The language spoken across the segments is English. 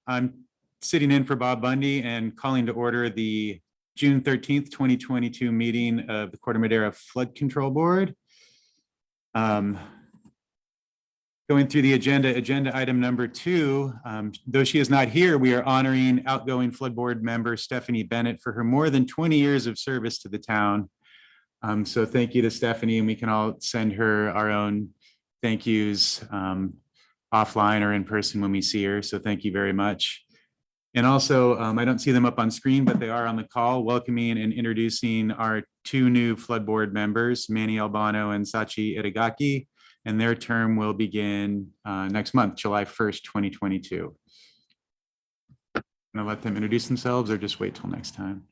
I'm sitting in for Bob Bundy and calling to order the June 13th, 2022 meeting of the Corte Madera Flood Control Board. Going through the agenda item number 2, though she is not here, we are honoring outgoing Flood Board member Stephanie Bennett for her more than 20 years of service to the town. So thank you to Stephanie, and we can all send her our own thank yous offline or in person when we see her. So thank you very much. And also, I don't see them up on screen, but they are on the call, welcoming and introducing our 2 new Flood Board members, Manny Albano and Sachi Itagaki, and their term will begin next month, July 1st, 2022. I'm gonna let them introduce themselves or just wait till next time.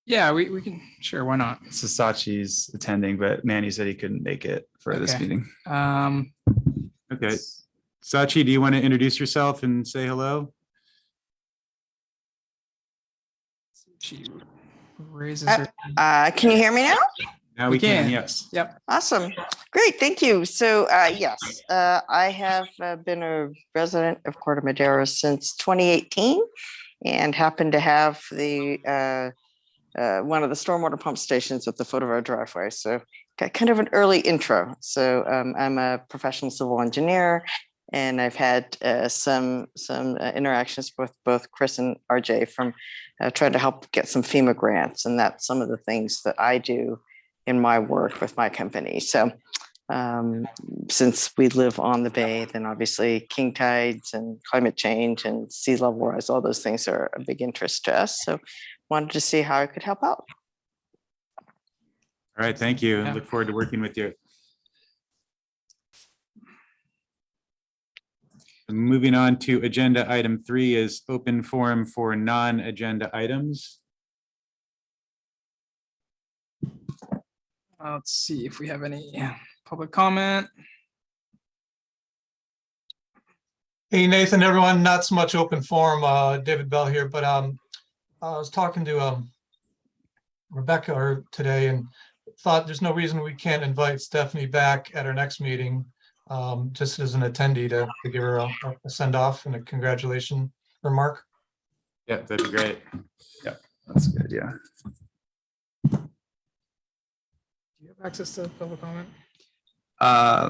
Yeah, we can, sure, why not? So Sachi's attending, but Manny said he couldn't make it for this meeting. Okay. Sachi, do you want to introduce yourself and say hello? She raises her. Can you hear me now? Now we can, yes. Yep. Awesome. Great. Thank you. So yes, I have been a resident of Corte Madera since 2018 and happen to have the one of the stormwater pump stations at the foot of our driveway. So got kind of an early intro. So I'm a professional civil engineer, and I've had some interactions with both Chris and RJ from trying to help get some FEMA grants. And that's some of the things that I do in my work with my company. So since we live on the bay, then obviously king tides and climate change and sea level rise, all those things are a big interest to us. So wanted to see how I could help out. All right, thank you. Yeah. Look forward to working with you. Moving on to agenda item 3 is open forum for non-agenda items. Let's see if we have any public comment. Hey, Nathan, everyone, not so much open forum, David Bell here, but I was talking to Rebecca today and thought there's no reason we can't invite Stephanie back at our next meeting, just as an attendee to give her a send off and a congratulation remark. Yeah, that'd be great. Yeah, that's good. Yeah. Do you have access to public comment? I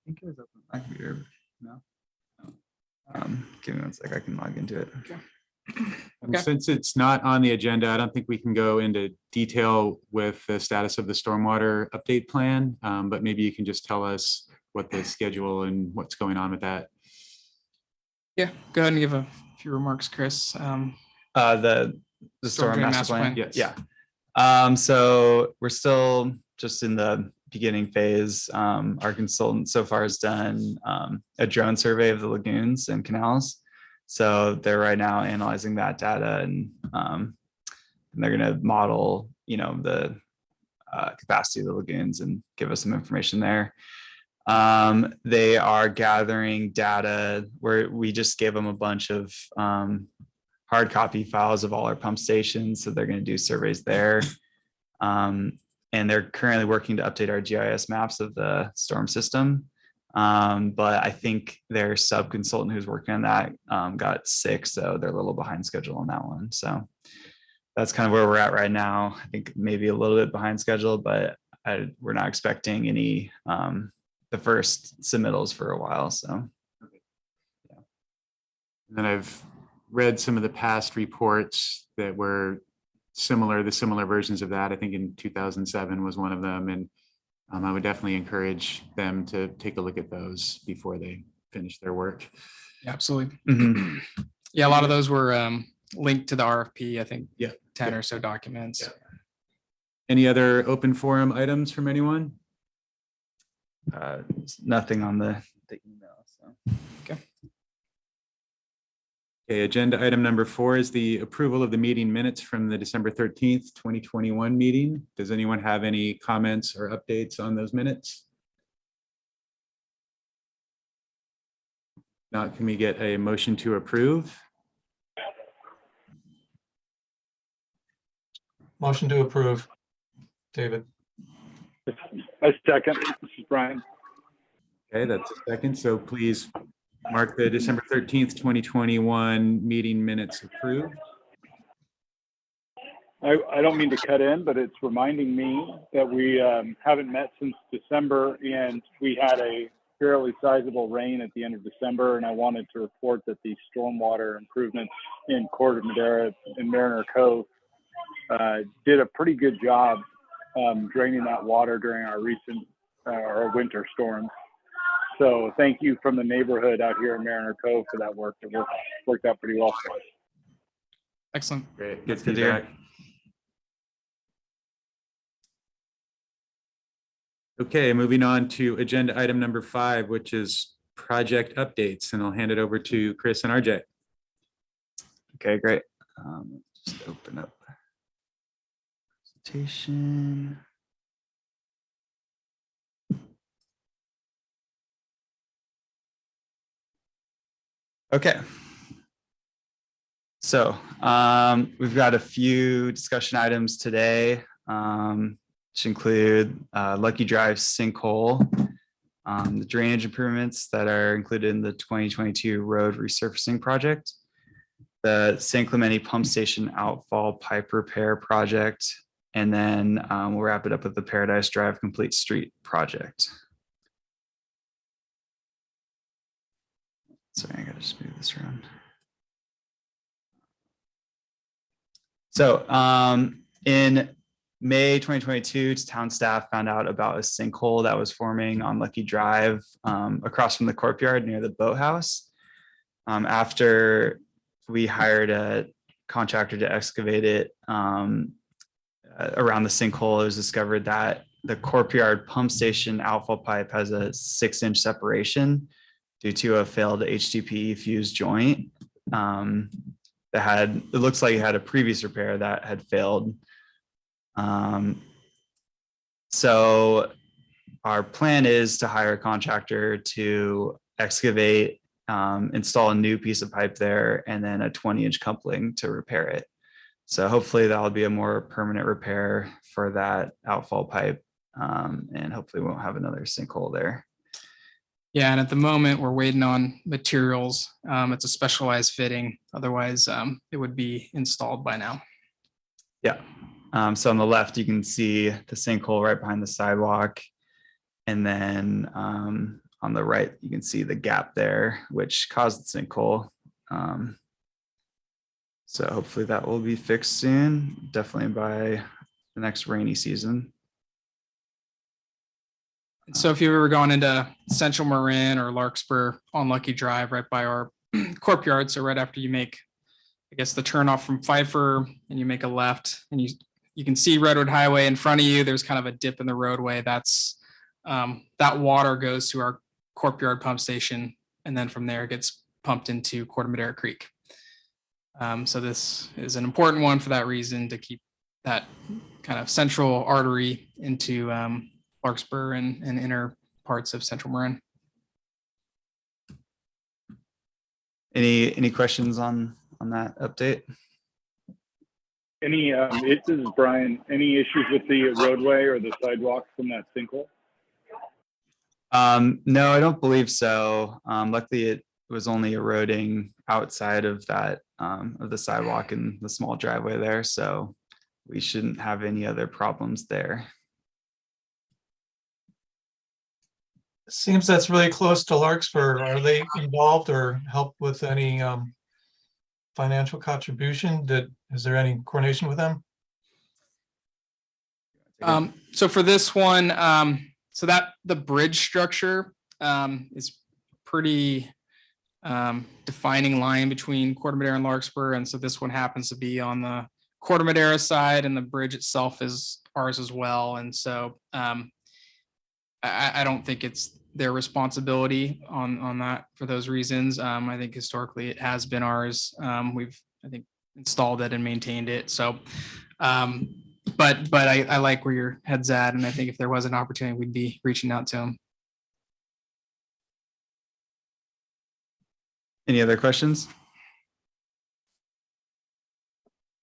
think it was up on my computer. No. Give me 1 sec. I can log into it. Okay. And since it's not on the agenda, I don't think we can go into detail with the status of the stormwater update plan, but maybe you can just tell us what the schedule and what's going on with that. Yeah, go ahead and give a few remarks, Chris. The storm master plan. Yes. Yeah. So we're still just in the beginning phase. Our consultant so far has done a drone survey of the lagoons and canals. So they're right now analyzing that data, and they're going to model, the capacity of the lagoons and give us some information there. They are gathering data where we just gave them a bunch of hard copy files of all our pump stations. So they're going to do surveys there. And they're currently working to update our GIS maps of the storm system. But I think their sub-consultant who's working on that got sick, so they're a little behind schedule on that one. So that's kind of where we're at right now. I think maybe a little bit behind schedule, but we're not expecting any the first submittals for a while. So yeah. And then I've read some of the past reports that were similar versions of that. I think in 2007 was one of them, and I would definitely encourage them to take a look at those before they finish their work. Yeah, absolutely. mm-hmm. Yeah, a lot of those were linked to the RFP, I think. Yeah. 10 or so documents. Yeah. Any other open forum items from anyone? Nothing on the email. So. Okay. Okay, agenda item number 4 is the approval of the meeting minutes from the December 13th, 2021 meeting. Does anyone have any comments or updates on those minutes? Not, can we get a motion to approve? Motion to approve. David. I second. This is Brian. Okay, that's a second. So please mark the December 13th, 2021 meeting minutes approved. I don't mean to cut in, but it's reminding me that we haven't met since December, and we had a fairly sizable rain at the end of December, and I wanted to report that the stormwater improvements in Corte Madera and Mariner Cove did a pretty good job draining that water during our recent our winter storms. So thank you from the neighborhood out here in Mariner Cove for that work. It worked out pretty well for us. Excellent. Great, good That's good to hear. feedback. Okay, moving on to agenda item number 5, which is project updates, and I'll hand it over to Chris and RJ. Okay, great. Just open up presentation. Okay. So we've got a few discussion items today, which include Lucky Drive sinkhole, the drainage improvements that are included in the 2022 road resurfacing project, the San Clemente pump station outfall pipe repair project, and then we'll wrap it up with the Paradise Drive complete street project. Sorry, I gotta just move this around. So in May 2022, town staff found out about a sinkhole that was forming on Lucky Drive across from the courtyard near the boathouse. After we hired a contractor to excavate it around the sinkhole, it was discovered that the courtyard pump station outfall pipe has a 6-inch separation due to a failed HDPE fuse joint. It looks like it had a previous repair that had failed. So our plan is to hire a contractor to excavate, install a new piece of pipe there, and then a 20-inch coupling to repair it. So hopefully that'll be a more permanent repair for that outfall pipe, and hopefully we won't have another sinkhole there. Yeah, and at the moment, we're waiting on materials. It's a specialized fitting. Otherwise, it would be installed by now. Yeah. So on the left, you can see the sinkhole right behind the sidewalk. And then on the right, you can see the gap there, which caused the sinkhole. So hopefully that will be fixed soon, definitely by the next rainy season. So if you've ever gone into Central Marin or Larkspur on Lucky Drive, right by our courtyard, so right after you make, I guess, the turn off from Pfeiffer and you make a left, and you can see Redwood Highway in front of you. There's kind of a dip in the roadway. That's that water goes to our courtyard pump station, and then from there it gets pumped into Corte Madera Creek. So this is an important one for that reason, to keep that kind of central artery into Larkspur and inner parts of Central Marin. Any questions on that update? This is Brian. Any issues with the roadway or the sidewalks from that sinkhole? No, I don't believe so. Luckily, it was only eroding outside of that of the sidewalk and the small driveway there, so we shouldn't have any other problems there. Seems that's really close to Larkspur. Are they involved or help with any financial contribution? Is there any coordination with them? So for this one, so that the bridge structure is pretty defining line between Corte Madera and Larkspur, and so this one happens to be on the Corte Madera side, and the bridge itself is ours as well. And so I don't think it's their responsibility on that for those reasons. I think historically it has been ours. We've, I think, installed it and maintained it. So, but I like where your head's at, and I think if there was an opportunity, we'd be reaching out to them. Any other questions?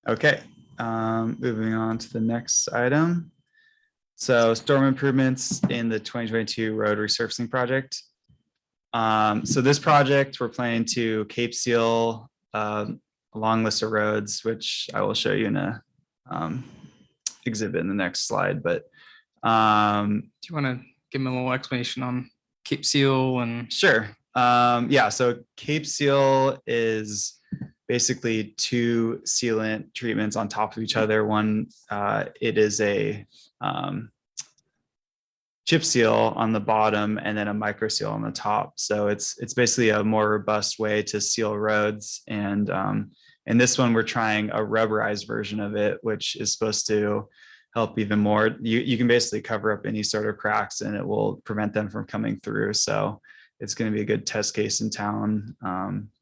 Okay, moving on to the next item. So storm improvements in the 2022 road resurfacing project. So this project, we're planning to Cape Seal a long list of roads, which I will show you in a exhibit in the next slide. But Do you want to give them a little explanation on Cape Seal and? sure. Yeah, so Cape Seal is basically two sealant treatments on top of each other. One, it is a chip seal on the bottom and then a micro seal on the top. So it's basically a more robust way to seal roads. And in this one, we're trying a rubberized version of it, which is supposed to help even more. You can basically cover up any sort of cracks and it will prevent them from coming through. So it's going to be a good test case in town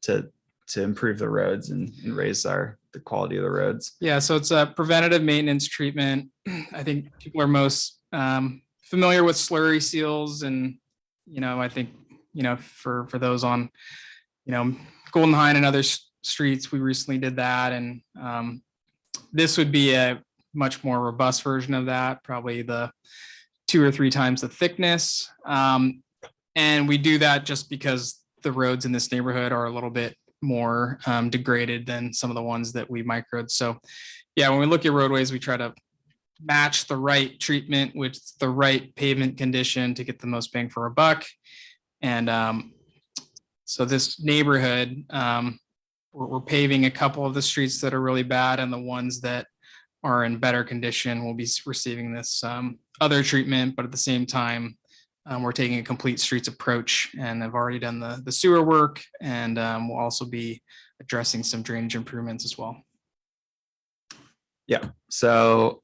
to improve the roads and raise the quality of the roads. Yeah, so it's a preventative maintenance treatment. I think people are most familiar with slurry seals, and I think for those on Golden Hine and other streets, we recently did that, and this would be a much more robust version of that, probably the 2 or 3 times the thickness. And we do that just because the roads in this neighborhood are a little bit more degraded than some of the ones that we microed. So yeah, when we look at roadways, we try to match the right treatment with the right pavement condition to get the most bang for our buck. And so this neighborhood, we're paving a couple of the streets that are really bad, and the ones that are in better condition will be receiving this other treatment. But at the same time, we're taking a complete streets approach and have already done the sewer work, and we'll also be addressing some drainage improvements as well. Yeah, so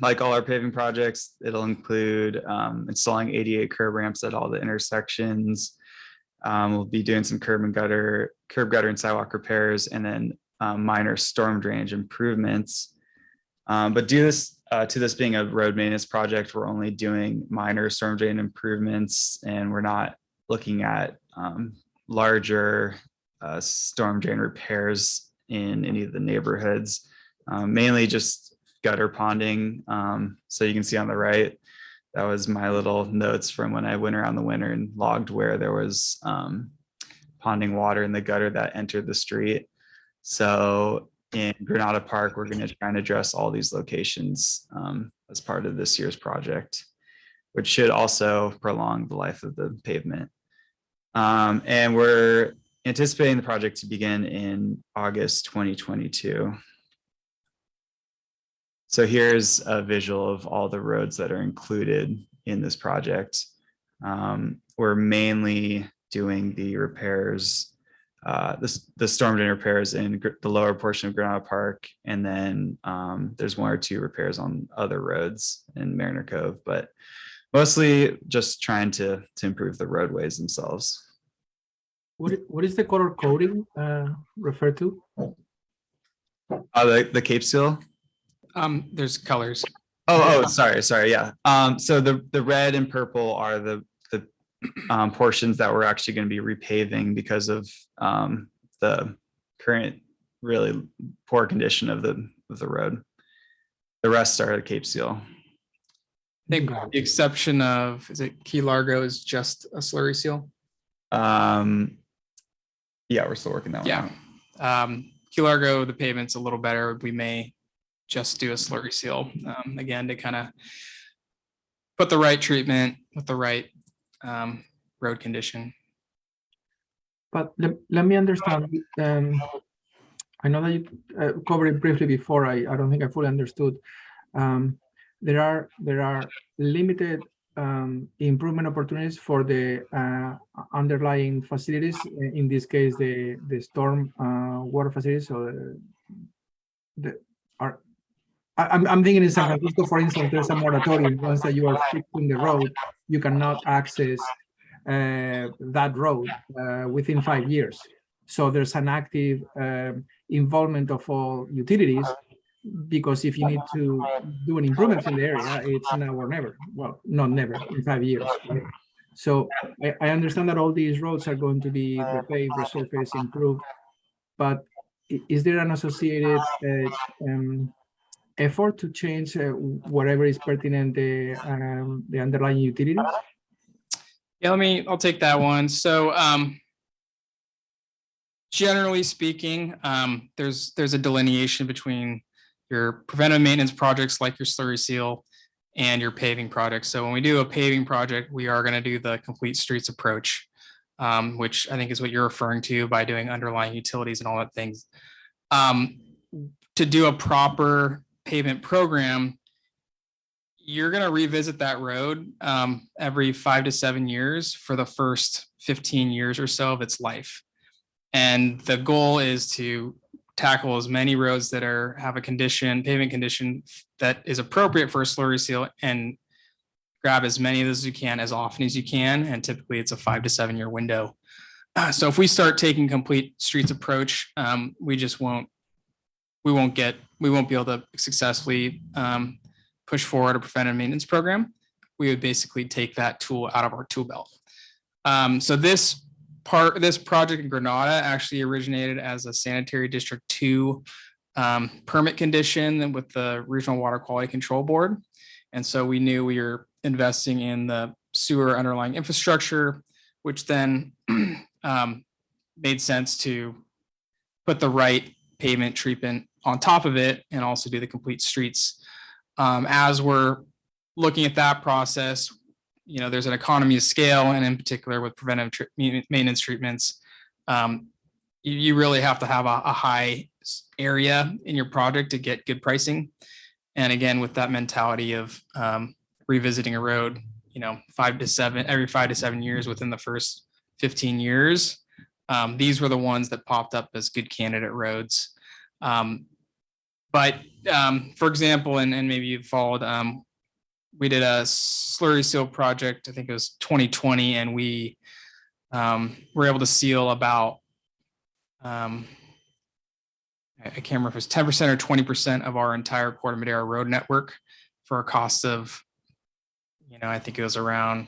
like all our paving projects, it'll include installing 88 curb ramps at all the intersections. We'll be doing some curb gutter and sidewalk repairs, and then minor storm drainage improvements. But to this being a road maintenance project, we're only doing minor storm drain improvements, and we're not looking at larger storm drain repairs in any of the neighborhoods. Mainly just gutter ponding. So you can see on the right, that was my little notes from when I went around the winter and logged where there was ponding water in the gutter that entered the street. So in Granada Park, we're going to try and address all these locations as part of this year's project, which should also prolong the life of the pavement. And we're anticipating the project to begin in August 2022. So here's a visual of all the roads that are included in this project. We're mainly doing the repairs, the storm drain repairs in the lower portion of Granada Park, and then there's 1 or 2 repairs on other roads in Mariner Cove, but mostly just trying to improve the roadways themselves. What is the color coding referred to? The Cape Seal. There's colors. Sorry. Yeah. So the red and purple are the portions that we're actually going to be repaving because of the current really poor condition of the road. The rest are the Cape Seal. I think with the exception of, is it Key Largo is just a slurry seal? Yeah, we're still working that one out. Key Largo, the pavement's a little better. We may just do a slurry seal, again, to kind of put the right treatment with the right road condition. But let me understand. I know that you covered it briefly before. I don't think I fully understood. There are limited improvement opportunities for the underlying facilities. In this case, the storm water facilities. So I'm thinking in San Francisco, for instance, there's a moratorium. Once that you are fixing the road, you cannot access that road within 5 years. So there's an active involvement of all utilities, because if you need to do an improvement in the area, it's now or never. Well, not never, in 5 years. Right? So I understand that all these roads are going to be repaved, resurfaced, improved, but is there an associated effort to change whatever is pertinent the underlying utilities? Yeah, I'll take that one. So, generally speaking, there's a delineation between your preventive maintenance projects like your slurry seal and your paving projects. So when we do a paving project, we are going to do the complete streets approach, which I think is what you're referring to by doing underlying utilities and all that things. To do a proper pavement program, you're going to revisit that road every 5 to 7 years for the first 15 years or so of its life. And the goal is to tackle as many roads that have a pavement condition that is appropriate for a slurry seal, and grab as many of those as you can, as often as you can. And typically it's a 5 to 7 year window. So if we start taking complete streets approach, we won't be able to successfully push forward a preventive maintenance program. We would basically take that tool out of our tool belt. So this project in Granada actually originated as a sanitary district 2 permit condition with the Regional Water Quality Control Board. And so we knew we were investing in the sewer underlying infrastructure, which then made sense to put the right pavement treatment on top of it and also do the complete streets. As we're looking at that process, there's an economy of scale, and in particular with preventive maintenance treatments, you really have to have a high area in your project to get good pricing. And again, with that mentality of revisiting a road, every 5 to 7 years within the first 15 years, these were the ones that popped up as good candidate roads. But for example, and maybe you've followed, we did a slurry seal project, I think it was 2020, and we were able to seal about, I can't remember if it was 10% or 20% of our entire Corte Madera road network for a cost of, I think it was around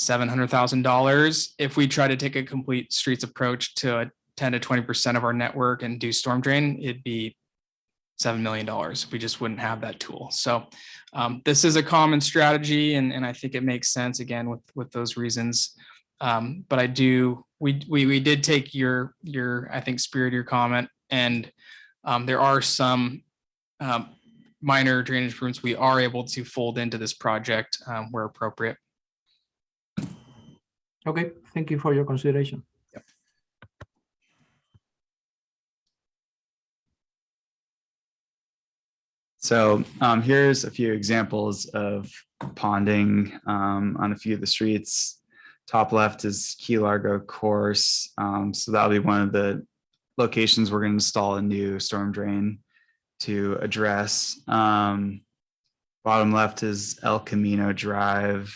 $700,000. If we try to take a complete streets approach to a 10 to 20% of our network and do storm drain, it'd be $7 million. We just wouldn't have that tool. So this is a common strategy, and I think it makes sense again with those reasons. But we did take your I think spirit of your comment, and there are some minor drainage improvements we are able to fold into this project where appropriate. Okay, thank you for your consideration. Yep. So here's a few examples of ponding on a few of the streets. Top left is Key Largo course. So that'll be one of the locations we're going to install a new storm drain to address. Bottom left is El Camino Drive.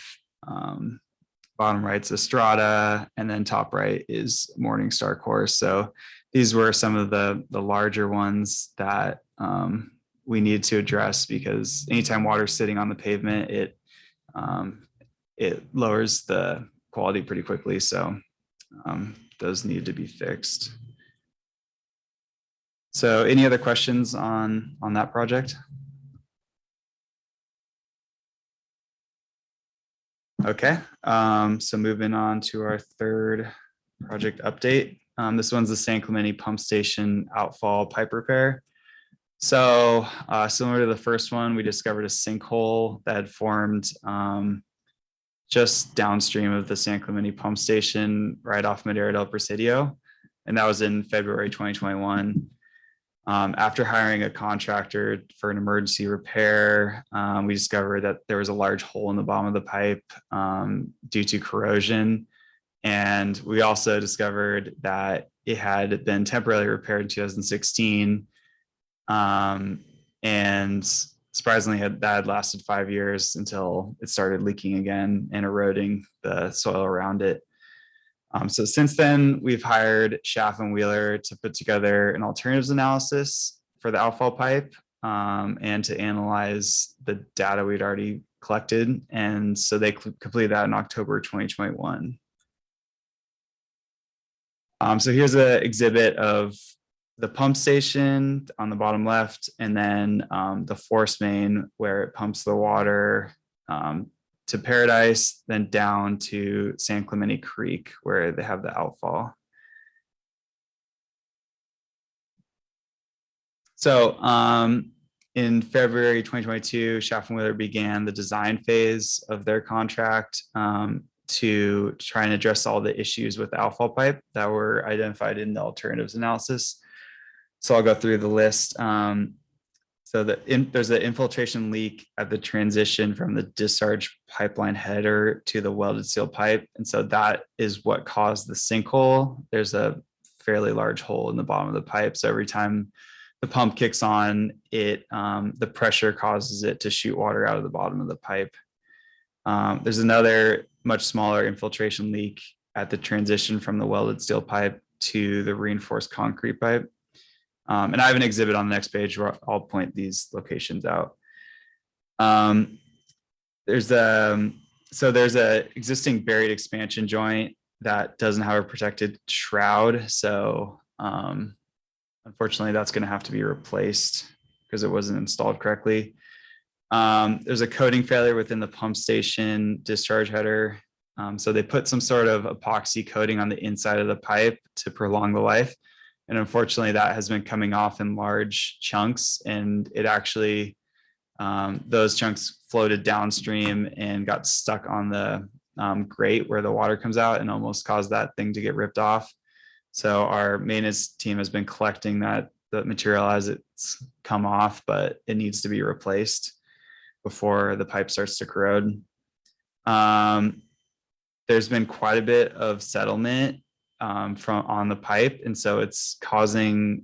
Bottom right's Estrada, and then top right is Morningstar course. So these were some of the larger ones that we need to address, because anytime water's sitting on the pavement, it lowers the quality pretty quickly. So those need to be fixed. So any other questions on that project? Okay, so moving on to our third project update. This one's the San Clemente Pump Station outfall pipe repair. So similar to the first one, we discovered a sinkhole that had formed just downstream of the San Clemente Pump Station, right off Madera del Presidio, and that was in February 2021. After hiring a contractor for an emergency repair, we discovered that there was a large hole in the bottom of the pipe due to corrosion. And we also discovered that it had been temporarily repaired in 2016. And surprisingly, that had lasted 5 years until it started leaking again and eroding the soil around it. So since then, we've hired Schaff and Wheeler to put together an alternatives analysis for the outfall pipe and to analyze the data we'd already collected. And so they completed that in October 2021. So here's an exhibit of the pump station on the bottom left, and then the force main where it pumps the water to Paradise, then down to San Clemente Creek, where they have the outfall. So in February 2022, Schaff and Wheeler began the design phase of their contract to try and address all the issues with the outfall pipe that were identified in the alternatives analysis. So I'll go through the list. So there's an infiltration leak at the transition from the discharge pipeline header to the welded steel pipe. And so that is what caused the sinkhole. There's a fairly large hole in the bottom of the pipe. So every time the pump kicks on, the pressure causes it to shoot water out of the bottom of the pipe. There's another much smaller infiltration leak at the transition from the welded steel pipe to the reinforced concrete pipe. And I have an exhibit on the next page where I'll point these locations out. There's a existing buried expansion joint that doesn't have a protected shroud. So unfortunately, that's going to have to be replaced because it wasn't installed correctly. There's a coating failure within the pump station discharge header. So they put some sort of epoxy coating on the inside of the pipe to prolong the life. And unfortunately, that has been coming off in large chunks, and it actually, those chunks floated downstream and got stuck on the grate where the water comes out and almost caused that thing to get ripped off. So our maintenance team has been collecting the material as it's come off, but it needs to be replaced before the pipe starts to corrode. There's been quite a bit of settlement on the pipe, and so it's causing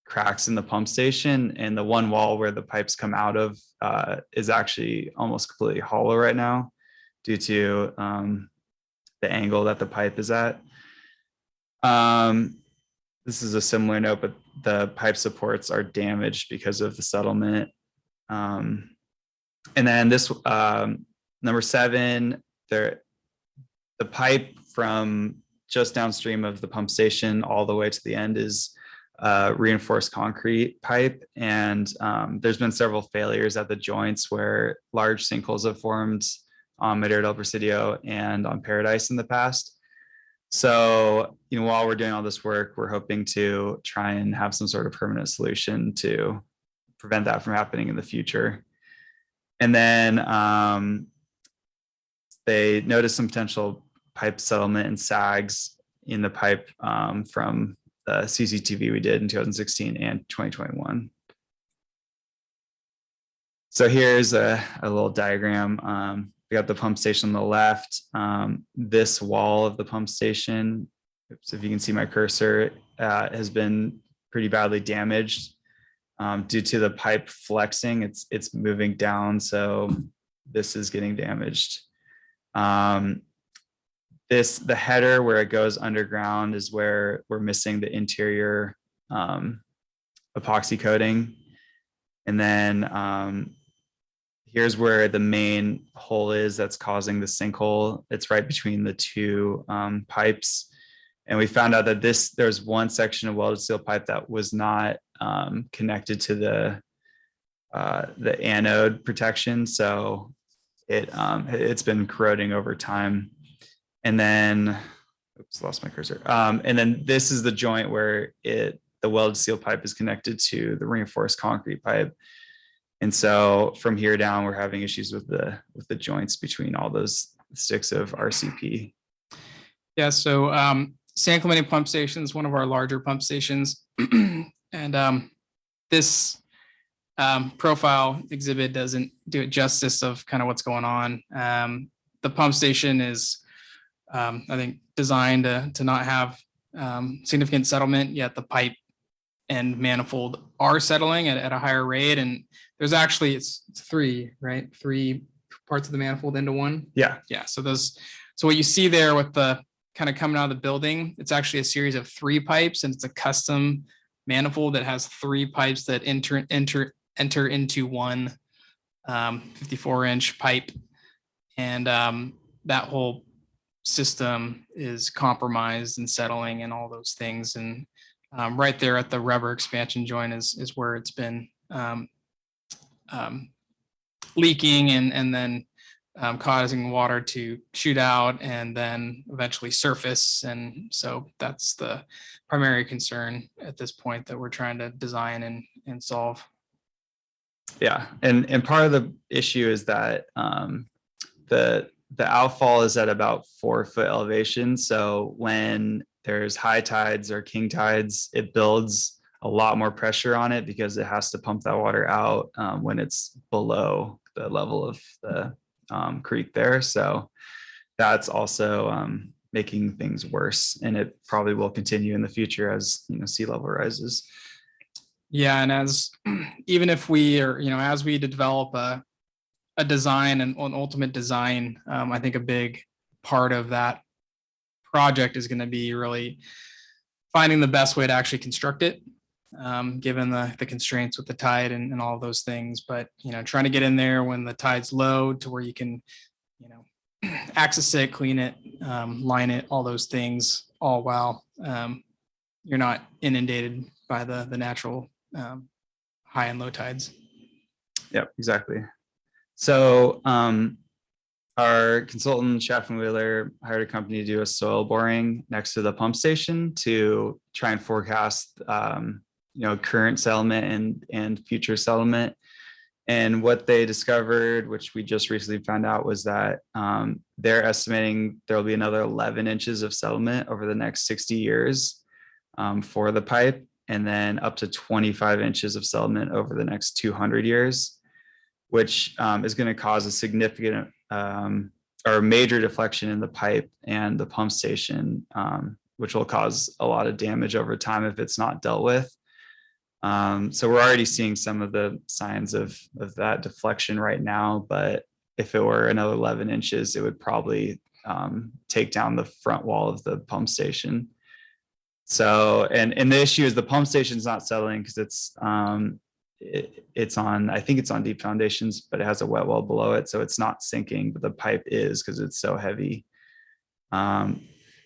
cracks in the pump station, and the one wall where the pipes come out of is actually almost completely hollow right now due to the angle that the pipe is at. This is a similar note, but the pipe supports are damaged because of the settlement. And then this number 7, the pipe from just downstream of the pump station all the way to the end is reinforced concrete pipe. And there's been several failures at the joints where large sinkholes have formed on Madera del Presidio and on Paradise in the past. So, while we're doing all this work, we're hoping to try and have some sort of permanent solution to prevent that from happening in the future. And then they noticed some potential pipe settlement and sags in the pipe from the CCTV we did in 2016 and 2021. So here's a little diagram. We got the pump station on the left. This wall of the pump station, if you can see my cursor, has been pretty badly damaged due to the pipe flexing. It's moving down, so this is getting damaged. The header where it goes underground is where we're missing the interior epoxy coating. And then here's where the main hole is that's causing the sinkhole. It's right between the two pipes. And we found out that there's one section of welded steel pipe that was not connected to the anode protection. So it's been corroding over time. And then, oops, lost my cursor. And then this is the joint where the welded steel pipe is connected to the reinforced concrete pipe. And so from here down, we're having issues with the joints between all those sticks of RCP. Yeah, so San Clemente pump station is one of our larger pump stations. And this profile exhibit doesn't do it justice of kind of what's going on. The pump station is, I think, designed to not have significant settlement, yet the pipe and manifold are settling at a higher rate. And there's actually, it's 3, right? 3 parts of the manifold into one. Yeah. Yeah. So what you see there with the kind of coming out of the building, it's actually a series of 3 pipes, and it's a custom manifold that has 3 pipes that enter into one 54-inch pipe. And that whole system is compromised and settling and all those things. And right there at the rubber expansion joint is where it's been leaking, and then causing water to shoot out and then eventually surface. And so that's the primary concern at this point that we're trying to design and solve. Yeah, and part of the issue is that the outfall is at about 4-foot elevation. So when there's high tides or king tides, it builds a lot more pressure on it because it has to pump that water out when it's below the level of the creek there. So that's also making things worse, and it probably will continue in the future as sea level rises. Yeah, and as even if we are, as we develop a design and an ultimate design, I think a big part of that project is going to be really finding the best way to actually construct it, given the constraints with the tide and all of those things. But trying to get in there when the tide's low to where you can, access it, clean it, line it, all those things, all while you're not inundated by the natural high and low tides. Yep, exactly. So our consultant Schaffen Wheeler hired a company to do a soil boring next to the pump station to try and forecast current settlement and future settlement. And what they discovered, which we just recently found out, was that they're estimating there will be another 11 inches of settlement over the next 60 years for the pipe, and then up to 25 inches of settlement over the next 200 years, which is going to cause a significant or major deflection in the pipe and the pump station, which will cause a lot of damage over time if it's not dealt with. So we're already seeing some of the signs of that deflection right now, but if it were another 11 inches, it would probably take down the front wall of the pump station. So, and the issue is the pump station's not settling because it's on, I think it's on deep foundations, but it has a wet well below it. So it's not sinking, but the pipe is because it's so heavy.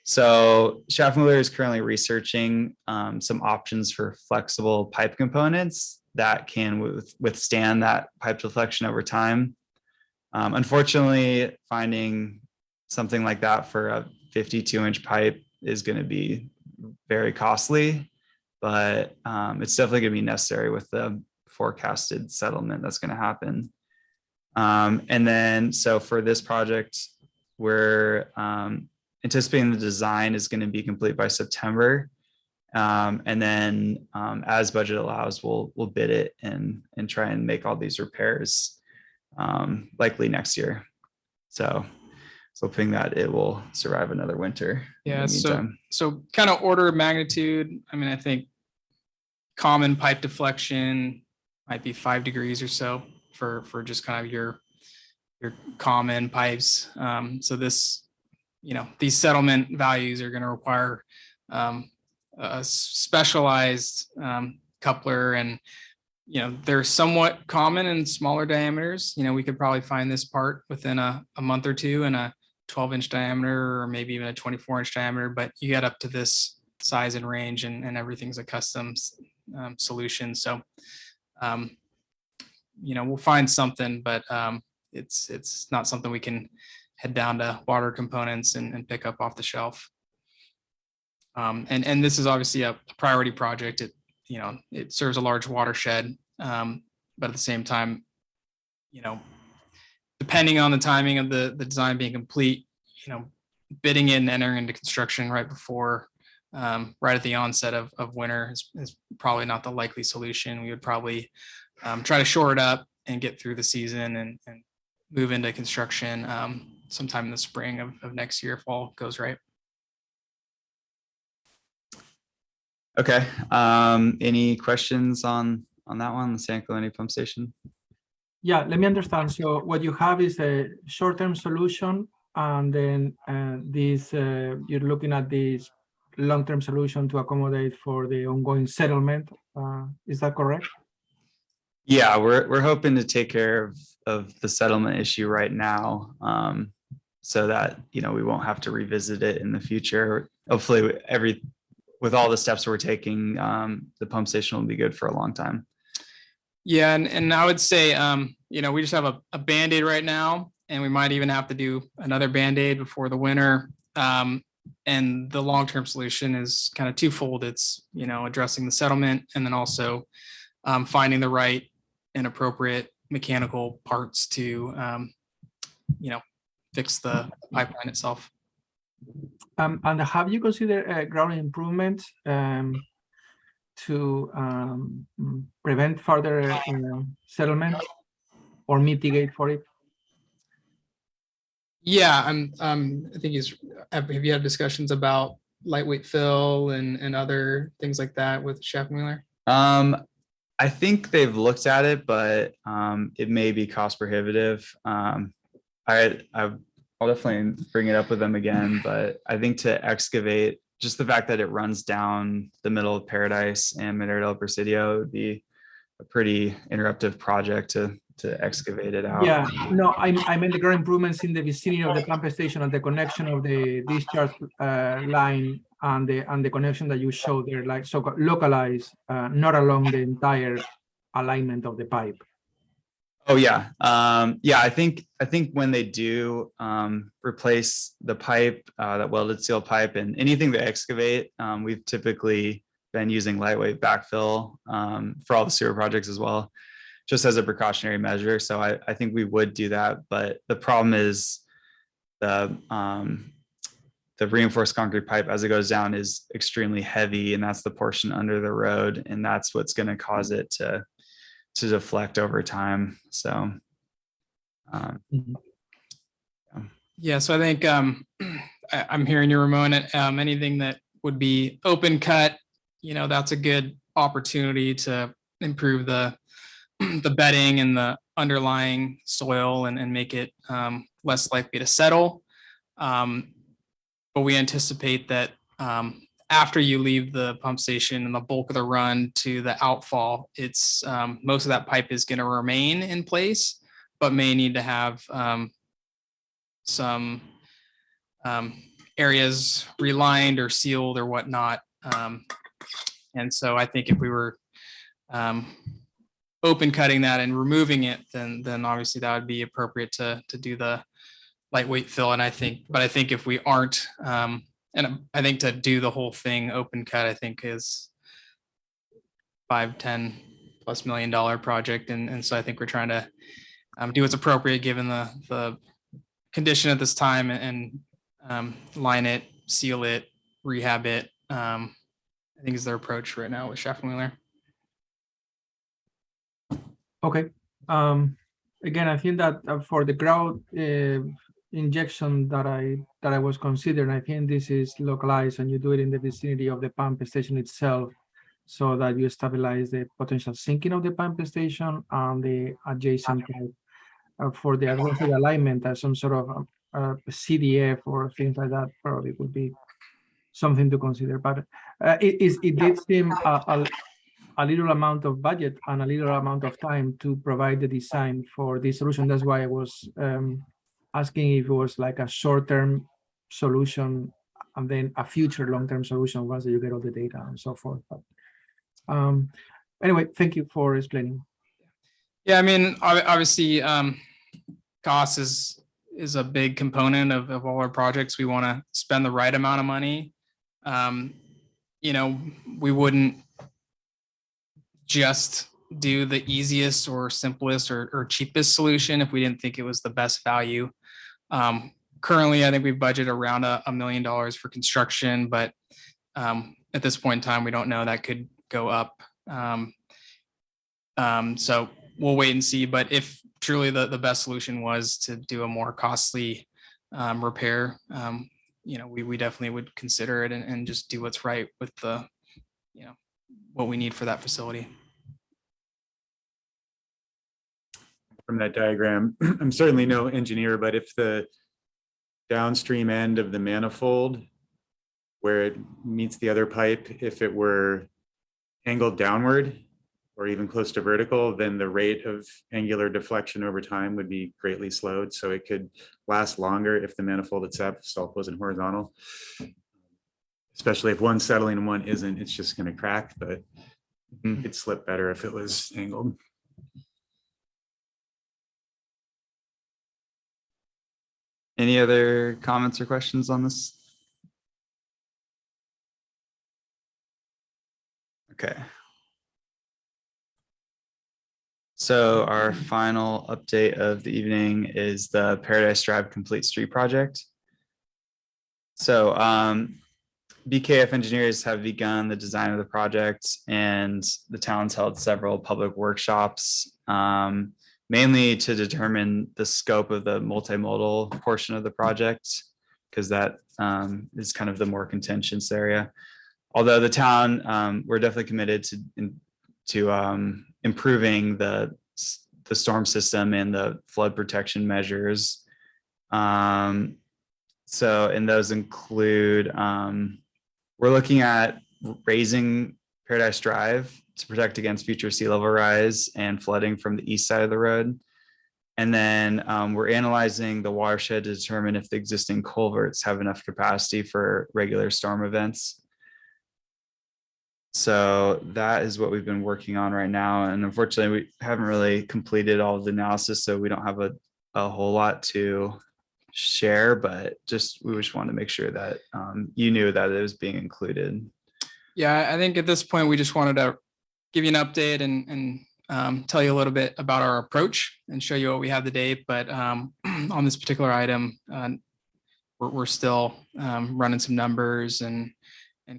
So Schaffenwiller is currently researching some options for flexible pipe components that can withstand that pipe deflection over time. Unfortunately, finding something like that for a 52-inch pipe is going to be very costly, but it's definitely going to be necessary with the forecasted settlement that's going to happen. And then, so for this project, we're anticipating the design is going to be complete by September. And then as budget allows, we'll bid it and try and make all these repairs likely next year. So hoping that it will survive another winter. Yeah, so kind of order of magnitude. I mean, I think common pipe deflection might be 5 degrees or so for just kind of your common pipes. So this, these settlement values are going to require a specialized coupler, and they're somewhat common in smaller diameters. We could probably find this part within a month or two in a 12-inch diameter or maybe even a 24-inch diameter, but you get up to this size and range, and everything's a custom solution. So we'll find something, but it's not something we can head down to Water Components and pick up off the shelf. And this is obviously a priority project. It serves a large watershed, but at the same time, depending on the timing of the design being complete, bidding in and entering into construction right before, right at the onset of winter is probably not the likely solution. We would probably try to shore it up and get through the season and move into construction sometime in the spring of next year if all goes right. Okay. Any questions on that one, the San Clemente pump station? Yeah, let me understand. So what you have is a short-term solution, and then you're looking at this long-term solution to accommodate for the ongoing settlement. Is that correct? Yeah, we're hoping to take care of the settlement issue right now, so that we won't have to revisit it in the future. Hopefully, with all the steps we're taking, the pump station will be good for a long time. Yeah, and I would say, we just have a Band-Aid right now. and we might even have to do another Band-Aid before the winter. And the long-term solution is kind of twofold. It's, addressing the settlement and then also finding the right and appropriate mechanical parts to, fix the pipeline itself. And have you considered ground improvement to prevent further settlement or mitigate for it? Yeah, I think have you had discussions about lightweight fill and other things like that with Schaffenweiler? I think they've looked at it, but it may be cost prohibitive. I'll definitely bring it up with them again, but I think to excavate, just the fact that it runs down the middle of Paradise and Madera del Presidio would be a pretty interruptive project to excavate it out. Yeah, no, I meant the ground improvements in the vicinity of the pump station and the connection of the discharge line and the connection that you showed there, like so localized, not along the entire alignment of the pipe. Oh yeah. I think when they do replace the pipe, that welded steel pipe and anything they excavate, we've typically been using lightweight backfill for all the sewer projects as well, just as a precautionary measure. So I think we would do that. But the problem is the reinforced concrete pipe as it goes down is extremely heavy, and that's the portion under the road, and that's what's going to cause it to deflect over time. So yeah, so I think I'm hearing you, Ramon. Anything that would be open cut, that's a good opportunity to improve the bedding and the underlying soil and make it less likely to settle. But we anticipate that after you leave the pump station and the bulk of the run to the outfall, it's most of that pipe is going to remain in place, but may need to have some areas relined or sealed or whatnot. And so I think if we were open cutting that and removing it, then obviously that would be appropriate to do the lightweight fill. And I think if we aren't, and I think to do the whole thing open cut, I think is $5-10+ million project. And so I think we're trying to do what's appropriate given the condition at this time and line it, seal it, rehab it. I think is their approach right now with Schaffenweiler. Okay. Again, I think that for the grout injection that I was considering, I think this is localized and you do it in the vicinity of the pump station itself so that you stabilize the potential sinking of the pump station and the adjacent pipe. For the advanced alignment as some sort of CDF or things like that probably would be something to consider. But it did seem a little amount of budget and a little amount of time to provide the design for this solution. That's why I was asking if it was like a short-term solution and then a future long-term solution once you get all the data and so forth. But anyway, thank you for explaining. Yeah, I mean, obviously, cost is a big component of all our projects. We want to spend the right amount of money. We wouldn't just do the easiest or simplest or cheapest solution if we didn't think it was the best value. Currently, I think we budget around $1 million for construction, but at this point in time, we don't know. That could go up. So we'll wait and see. But if truly the best solution was to do a more costly repair, we definitely would consider it and just do what's right with the, what we need for that facility. From that diagram, I'm certainly no engineer, but if the downstream end of the manifold where it meets the other pipe, if it were angled downward or even close to vertical, then the rate of angular deflection over time would be greatly slowed. So it could last longer if the manifold itself wasn't horizontal. Especially if one's settling and one isn't, it's just going to crack, but it'd slip better if it was angled. Any other comments or questions on this? Okay. So our final update of the evening is the Paradise Drive Complete Street Project. So BKF engineers have begun the design of the project, and the town's held several public workshops, mainly to determine the scope of the multimodal portion of the project, because that is kind of the more contentious area. Although the town, we're definitely committed to improving the storm system and the flood protection measures. And those include, we're looking at raising Paradise Drive to protect against future sea level rise and flooding from the east side of the road. And then we're analyzing the watershed to determine if the existing culverts have enough capacity for regular storm events. So that is what we've been working on right now. And unfortunately, we haven't really completed all of the analysis, so we don't have a whole lot to share, but we just wanted to make sure that you knew that it was being included. Yeah, I think at this point, we just wanted to give you an update and tell you a little bit about our approach and show you what we have to date. But on this particular item, we're still running some numbers and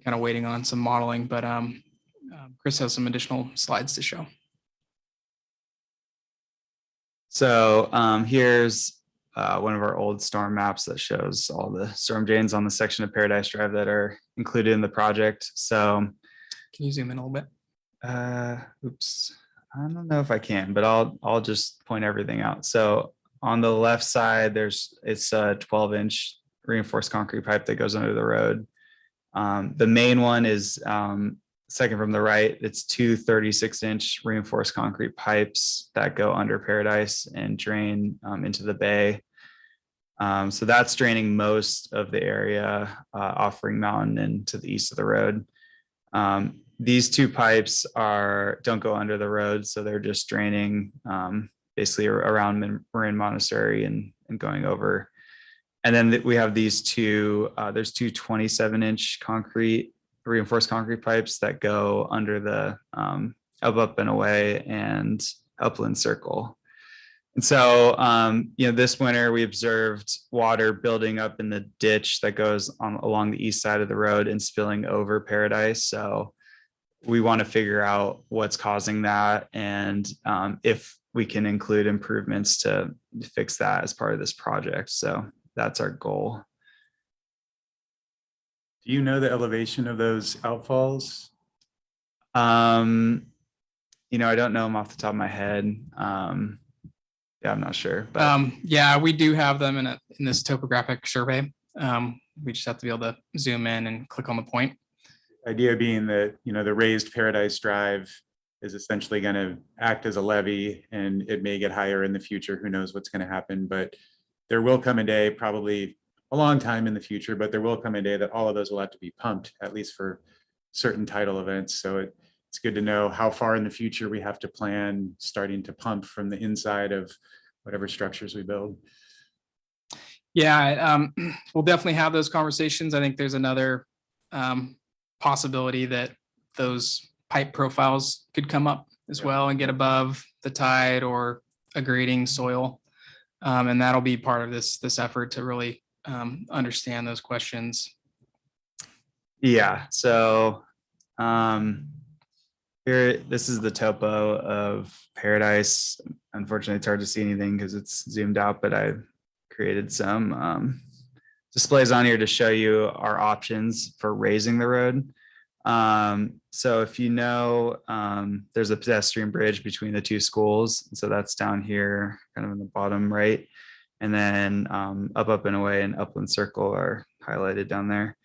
kind of waiting on some modeling, but Chris has some additional slides to show. So here's one of our old storm maps that shows all the storm drains on the section of Paradise Drive that are included in the project. So can you zoom in a little bit? Oops, I don't know if I can, but I'll just point everything out. So on the left side, it's a 12-inch reinforced concrete pipe that goes under the road. The main one is second from the right. It's two 36-inch reinforced concrete pipes that go under Paradise and drain into the bay. So that's draining most of the area off Ring Mountain and to the east of the road. These two pipes don't go under the road, so they're just draining basically around Marin Monastery and going over. And then we have these two, there's two 27-inch reinforced concrete pipes that go under the Up and Away and Upland Circle. And so, this winter we observed water building up in the ditch that goes along the east side of the road and spilling over Paradise. So we want to figure out what's causing that and if we can include improvements to fix that as part of this project. So that's our goal. Do you know the elevation of those outfalls? I don't know them off the top of my head. Yeah, I'm not sure. But yeah, we do have them in this topographic survey. We just have to be able to zoom in and click on the point. Idea being that, the raised Paradise Drive is essentially going to act as a levee, and it may get higher in the future. Who knows what's going to happen, but there will come a day, probably a long time in the future, but there will come a day that all of those will have to be pumped, at least for certain tidal events. So it's good to know how far in the future we have to plan starting to pump from the inside of whatever structures we build. Yeah, we'll definitely have those conversations. I think there's another possibility that those pipe profiles could come up as well and get above the tide or a grading soil. And that'll be part of this effort to really understand those questions. Yeah, so here, this is the topo of Paradise. Unfortunately, it's hard to see anything because it's zoomed out, but I've created some displays on here to show you our options for raising the road. So if you know, there's a pedestrian bridge between the two schools. So that's down here, kind of in the bottom right. And then Up and Away and Upland Circle are highlighted down there.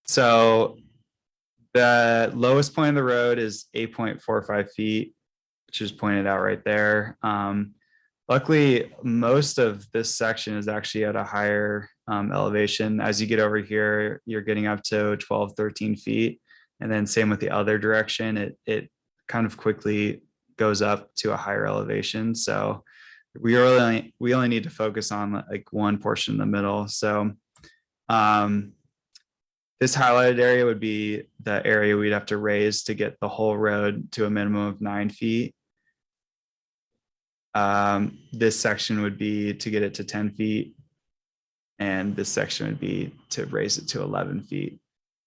So the lowest point of the road is 8.45 feet, which is pointed out right there. Luckily, most of this section is actually at a higher elevation. As you get over here, you're getting up to 12, 13 feet. And then same with the other direction, it kind of quickly goes up to a higher elevation. So we only need to focus on like one portion in the middle. So this highlighted area would be the area we'd have to raise to get the whole road to a minimum of 9 feet. This section would be to get it to 10 feet. And this section would be to raise it to 11 feet.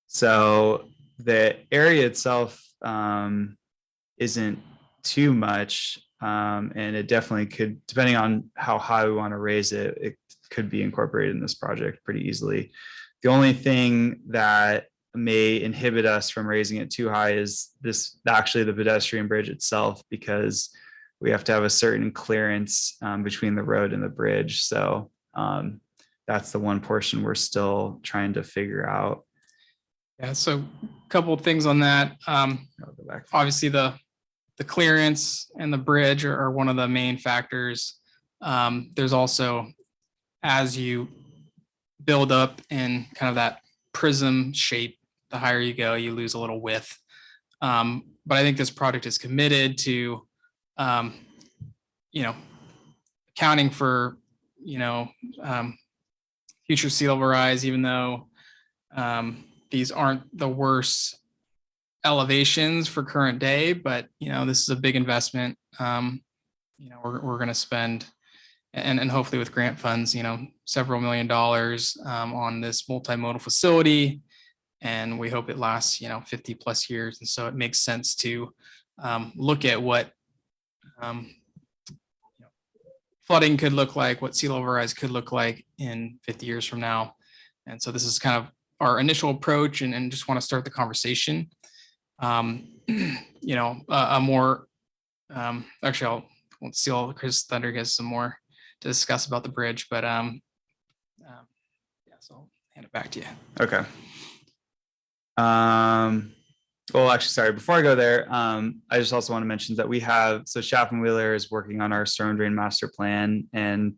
So the area itself isn't too much. And it definitely could, depending on how high we want to raise it, it could be incorporated in this project pretty easily. The only thing that may inhibit us from raising it too high is actually the pedestrian bridge itself, because we have to have a certain clearance between the road and the bridge. So that's the one portion we're still trying to figure out. Yeah, so a couple of things on that. I'll go back. Obviously the clearance and the bridge are one of the main factors. There's also, as you build up in kind of that prism shape, the higher you go, you lose a little width. But I think this project is committed to, accounting for, future sea level rise, even though these aren't the worst elevations for current day, but this is a big investment. We're going to spend, and hopefully with grant funds, several $1 million on this multimodal facility, and we hope it lasts 50 plus years. And so it makes sense to look at what flooding could look like, what sea level rise could look like in 50 years from now. And so this is kind of our initial approach, and just want to start the conversation. Actually, I won't steal Chris Thunder, has some more to discuss about the bridge, but so I'll hand it back to you. Okay. Well, actually, sorry, before I go there, I just also want to mention that Schaff and Wheeler is working on our storm drain master plan, and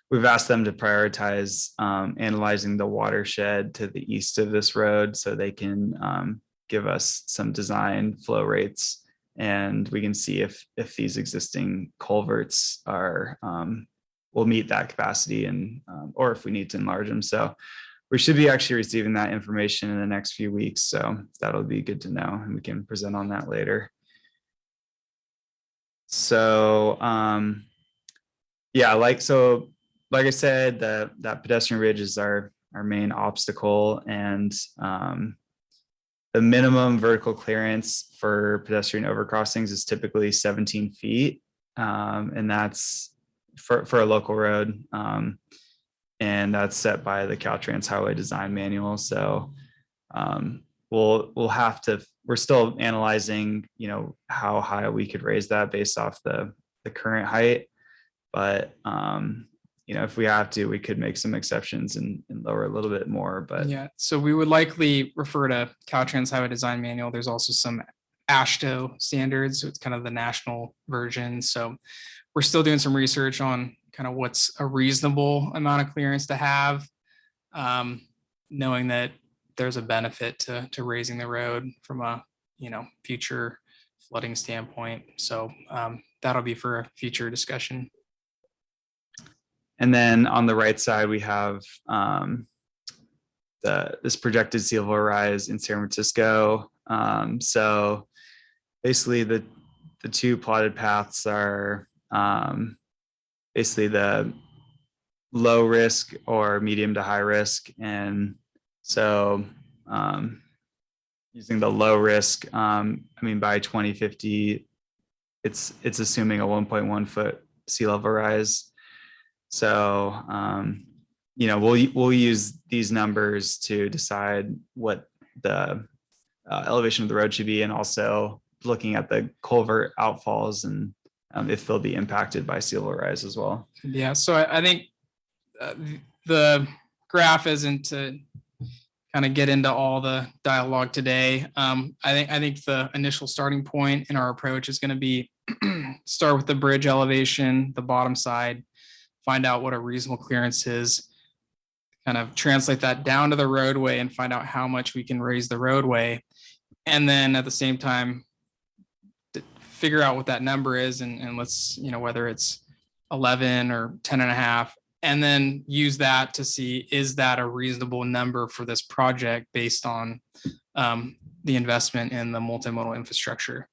we've asked them to prioritize analyzing the watershed to the east of this road so they can give us some design flow rates, and we can see if these existing culverts will meet that capacity, and or if we need to enlarge them. So we should be actually receiving that information in the next few weeks. So that'll be good to know, and we can present on that later. So like I said, that pedestrian ridge is our main obstacle, and the minimum vertical clearance for pedestrian overcrossings is typically 17 feet. And that's for a local road. And that's set by the Caltrans Highway Design Manual. So we're still analyzing, how high we could raise that based off the current height. But if we have to, we could make some exceptions and lower a little bit more. But yeah, so we would likely refer to Caltrans Highway Design Manual. There's also some AASHTO standards, so it's kind of the national version. So we're still doing some research on kind of what's a reasonable amount of clearance to have, knowing that there's a benefit to raising the road from a future flooding standpoint. So that'll be for a future discussion. And then on the right side, we have this projected sea level rise in San Francisco. So basically the two plotted paths are basically the low risk or medium to high risk. And so using the low risk, by 2050, it's assuming a 1.1 foot sea level rise. So, we'll use these numbers to decide what the elevation of the road should be, and also looking at the culvert outfalls and if they'll be impacted by sea level rise as well. Yeah, so I think the graph isn't to kind of get into all the dialogue today. I think the initial starting point in our approach is going to be start with the bridge elevation, the bottom side, find out what a reasonable clearance is, kind of translate that down to the roadway and find out how much we can raise the roadway. And then at the same time, figure out what that number is, and let's, whether it's 11 or 10 and a half, and then use that to see, is that a reasonable number for this project based on the investment in the multimodal infrastructure.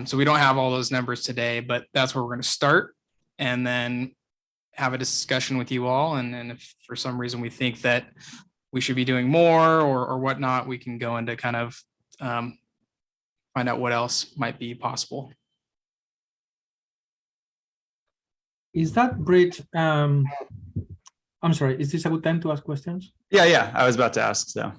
So we don't have all those numbers today, but that's where we're going to start, and then have a discussion with you all. And if for some reason we think that we should be doing more or whatnot, we can go into kind of find out what else might be possible. Is that bridge, I'm sorry, is this a good time to ask questions? Yeah, I was about to ask, so.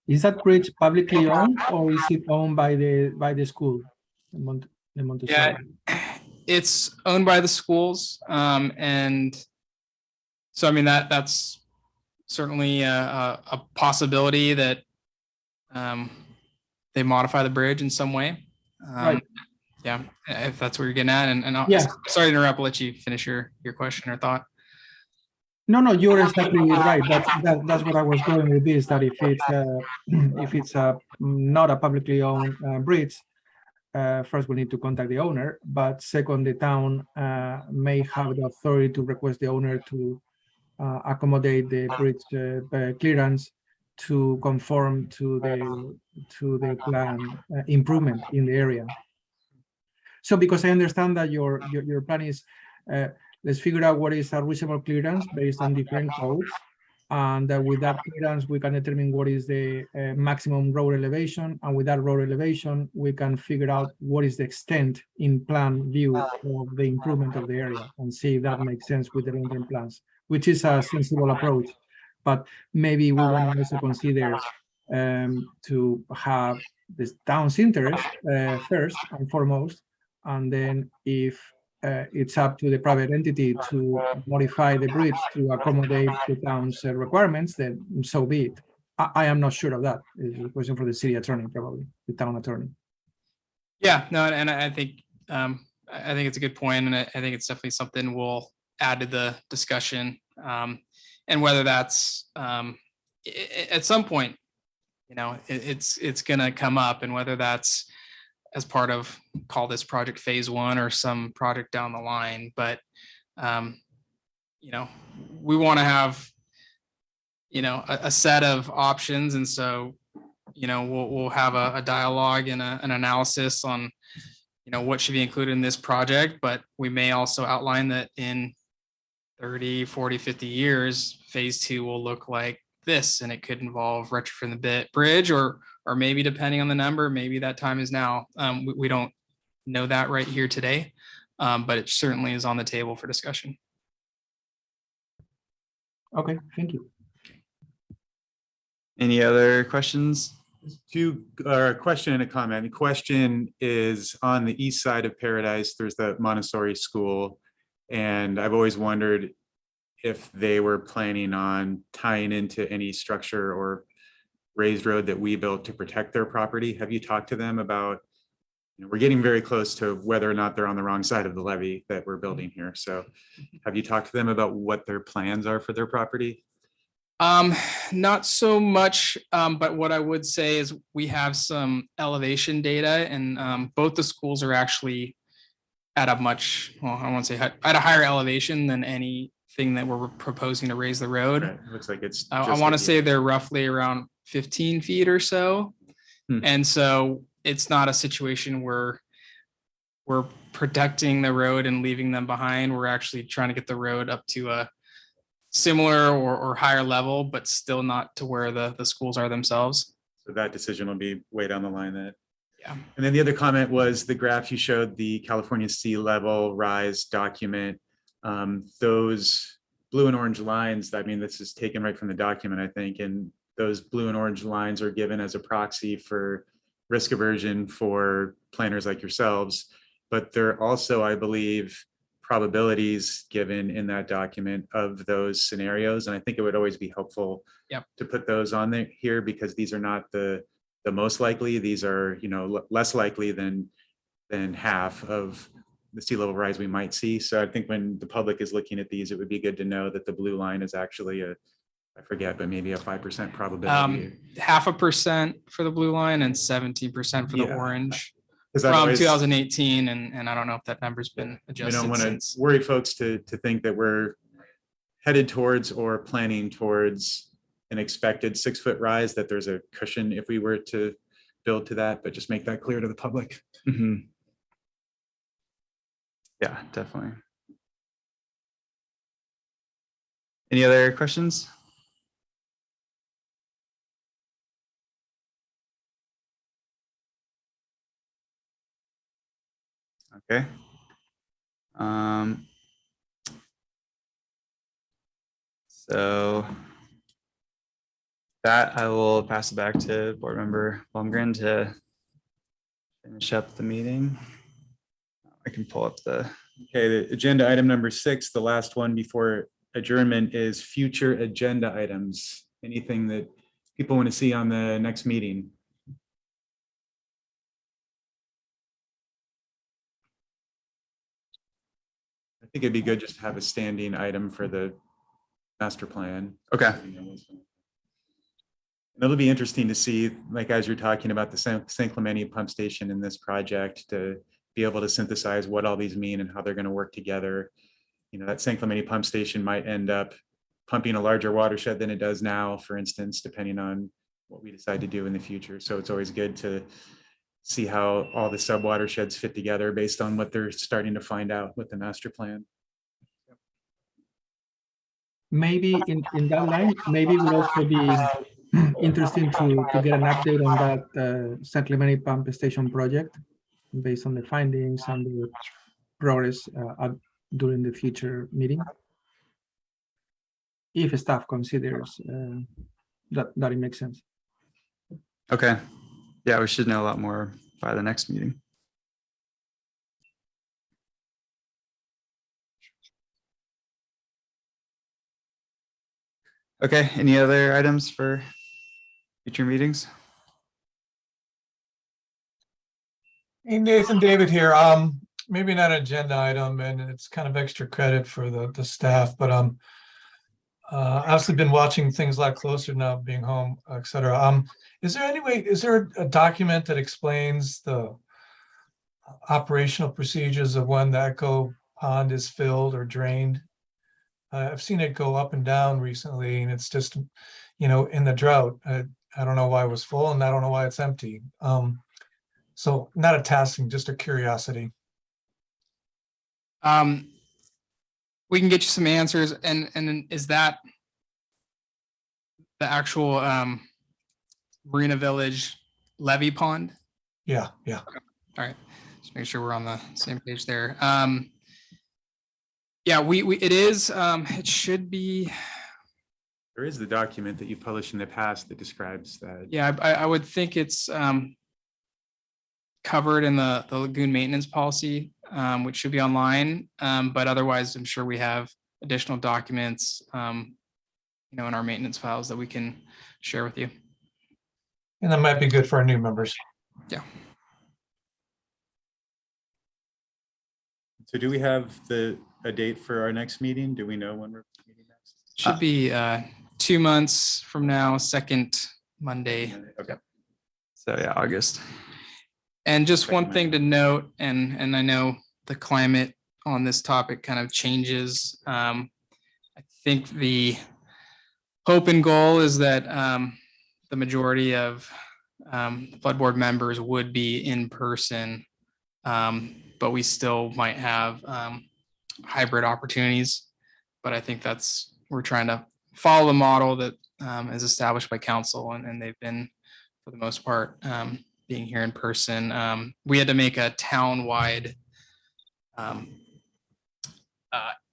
Is that bridge publicly owned, or is it owned by the school? The Montessori? Yeah, it's owned by the schools. And so, I mean, that's certainly a possibility that they modify the bridge in some way. Right. Yeah, if that's what you're getting at. And I'll, Yeah. sorry to interrupt, I'll let you finish your question or thought. No, you're exactly right. That's what I was going with this, that if it's not a publicly owned bridge, first we need to contact the owner, but second, the town may have the authority to request the owner to accommodate the bridge clearance to conform to the plan improvement in the area. So because I understand that your plan is, let's figure out what is a reasonable clearance based on different codes. And with that clearance, we can determine what is the maximum road elevation. And with that road elevation, we can figure out what is the extent in plan view of the improvement of the area and see if that makes sense with the long-term plans, which is a sensible approach. But maybe we want to also consider to have the town's interest first and foremost. And then if it's up to the private entity to modify the bridge to accommodate the town's requirements, then so be it. I am not sure of that. It's a question for the city attorney, probably, the town attorney. Yeah, no, and I think it's a good point, and I think it's definitely something we'll add to the discussion. And whether that's at some point, you know, it's going to come up, and whether that's as part of, call this project phase 1 or some project down the line. But, you know, we want to have, you know, a set of options. And so, you know, we'll have a dialogue and an analysis on, you know, what should be included in this project, but we may also outline that in 30, 40, 50 years, phase 2 will look like this, and it could involve retrofitting the bridge, or maybe depending on the number, maybe that time is now. We don't know that right here today, but it certainly is on the table for discussion. Okay, thank you. Any other questions? A question and a comment. The question is, on the east side of Paradise, there's the Montessori school. And I've always wondered if they were planning on tying into any structure or raised road that we built to protect their property. Have you talked to them about, you know, we're getting very close to whether or not they're on the wrong side of the levee that we're building here. So have you talked to them about what their plans are for their property? Not so much, but what I would say is we have some elevation data, and both the schools are actually at a much, well, I won't say at a higher elevation than anything that we're proposing to raise the road. Right. It looks like it's. I want to say they're roughly around 15 feet or so. And so it's not a situation where we're protecting the road and leaving them behind. We're actually trying to get the road up to a similar or higher level, but still not to where the schools are themselves. So that decision will be way down the line then. Yeah. And then the other comment was the graph you showed, the California sea level rise document. Those blue and orange lines, I mean, this is taken right from the document, I think, and those blue and orange lines are given as a proxy for risk aversion for planners like yourselves. But they're also, I believe, probabilities given in that document of those scenarios. And I think it would always be helpful to put those on there here, because these are not the most likely. These are, you know, less likely than half of the sea level rise we might see. So I think when the public is looking at these, it would be good to know that the blue line is actually I forget, but maybe a 5% probability. 0.5% for the blue line and 17% for the orange. 'Cause from otherwise, 2018, and I don't know if that number's been we adjusted don't want to since. worry folks to think that we're headed towards or planning towards an expected 6-foot rise, that there's a cushion if we were to build to that, but just make that clear to the public. Mhm. Yeah, definitely. Any other questions? Okay. So that I will pass it back to Board Member Blumgren to finish up the meeting. I can pull up the, Okay, the agenda item number 6, the last one before adjournment, is future agenda items. Anything that people want to see on the next meeting? I think it'd be good just to have a standing item for the master plan. okay, And it'll be interesting to see, like, as you're talking about the San Clemente pump station in this project, to be able to synthesize what all these mean and how they're going to work together. You know, that San Clemente pump station might end up pumping a larger watershed than it does now, for instance, depending on what we decide to do in the future. So it's always good to see how all the sub watersheds fit together based on what they're starting to find out with the master plan. Maybe in that line, maybe it would also be interesting to get an update on that San Clemente pump station project based on the findings and the progress during the future meeting. If staff considers that it makes sense. okay. Yeah, we should know a lot more by the next meeting. Okay, any other items for future meetings? Hey, Nathan, David here. Maybe not an agenda item, and it's kind of extra credit for the staff, but obviously been watching things a lot closer now, being home, et cetera. Is there a document that explains the operational procedures of when the Echo Pond is filled or drained? I've seen it go up and down recently, and it's just, in the drought, I don't know why it was full, and I don't know why it's empty. So not a tasking, just a curiosity. We can get you some answers, and is that the actual Marina Village levee pond? Yeah. All right, just make sure we're on the same page there. Yeah, it is. It should be. There is the document that you published in the past that describes that. Yeah, I would think it's covered in the lagoon maintenance policy, which should be online. But otherwise, I'm sure we have additional documents, in our maintenance files that we can share with you. And that might be good for our new members. Yeah. So do we have a date for our next meeting? Do we know when we're meeting next? Should be 2 months from now, second Monday. Okay. So yeah, August. And just one thing to note, and I know the climate on this topic kind of changes. I think the hope and goal is that the majority of flood board members would be in person, but we still might have hybrid opportunities. But I think we're trying to follow the model that is established by council, and they've been, for the most part, being here in person. We had to make a town-wide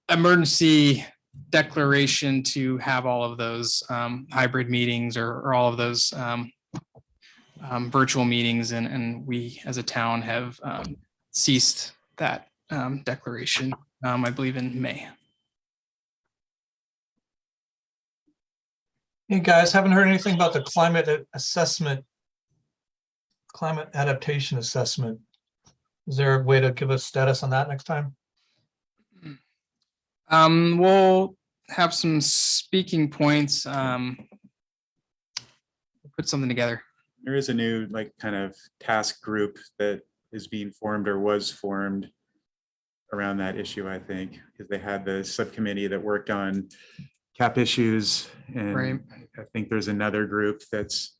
emergency declaration to have all of those hybrid meetings or all of those virtual meetings, and we as a town have ceased that declaration, I believe in May. Hey, guys, haven't heard anything about the climate adaptation assessment. Is there a way to give us status on that next time? We'll have some speaking points. We'll put something together. There is a new kind of task group that is being formed or was formed around that issue, I think, because they had the subcommittee that worked on cap issues. Right. And I think there's another group that's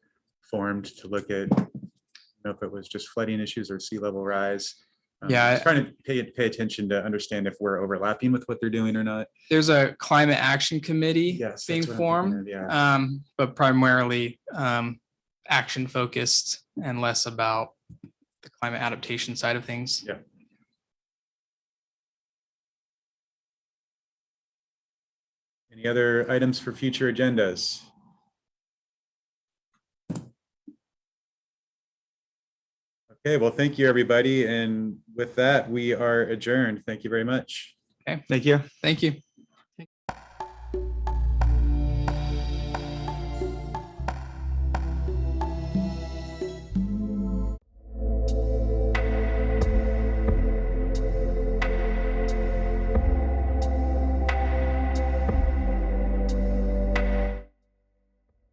formed to look at, I don't know if it was just flooding issues or sea level rise. Yeah. Just trying to pay attention to understand if we're overlapping with what they're doing or not. There's a climate action committee Yes, being that's what I'm thinking formed, of, yeah. but primarily action focused and less about the climate adaptation side of things. Yeah. Any other items for future agendas? Okay, well, thank you, everybody. And with that, we are adjourned. Thank you very much. Thank you. Thank you.